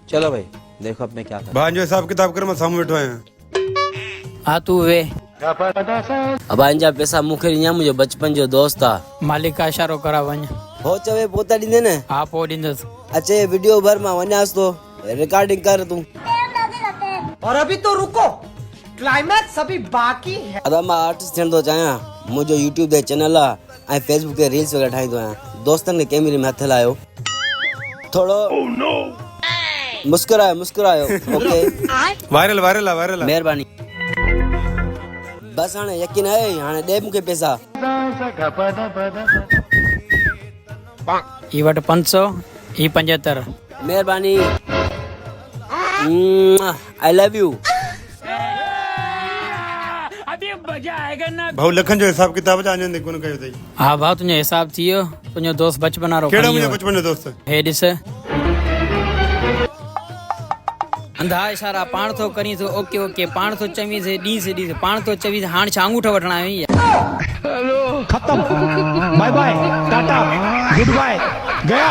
चलो भाई देखो अब मैं क्या कर। भांजो हिसाब किताब कर, मैं सामने बैठो आया। हाँ तू वे अब आंजा पैसा मुखे यहाँ मुझे बचपन जो दोस्त था। मालिक का इशारो करा वञ। हो चवे पोता ॾींदे न। हाँ पो ॾींदुसि। अच्छा ये वीडियो भर मां वञास तो रिकॉर्डिंग कर तू। और अभी तो रुको, क्लाइमैक्स अभी बाकी है। अदा मां आर्टिस्ट थियण थो चाहियां। मुंहिंजो यूट्यूब ते चैनल आहे ऐं फेसबुक ते रील्स वग़ैरह ठाहींदो आहियां। दोस्तनि खे कैमरे में हथ लायो थोड़ो मुस्कुरायो ओके। वायरल वायरल आहे, वायरल आहे। महिरबानी। बस हाणे यकीन आहे, हाणे ॾे मूंखे पैसा। ई वटि 500, ई 75। महिरबानी। I love you. भाऊ लखन जो हिसाब किताब जा अञा कोन कयो अथई। हाँ भाउ तुंहिंजो हिसाब थी वियो। तुंहिंजो दोस्त बचपन वारो कहिड़ो खणी मुंहिंजो वियो। बचपन जो दोस्त? हे ॾिस अंधा इशारा पाण थो करी थो। ओके ओके पाण थो चवीस ॾीस पाण थो चवीस। हाणे छा अंगूठो वठण आयो आहीं? खत्म, bye bye, tata, goodbye, गया।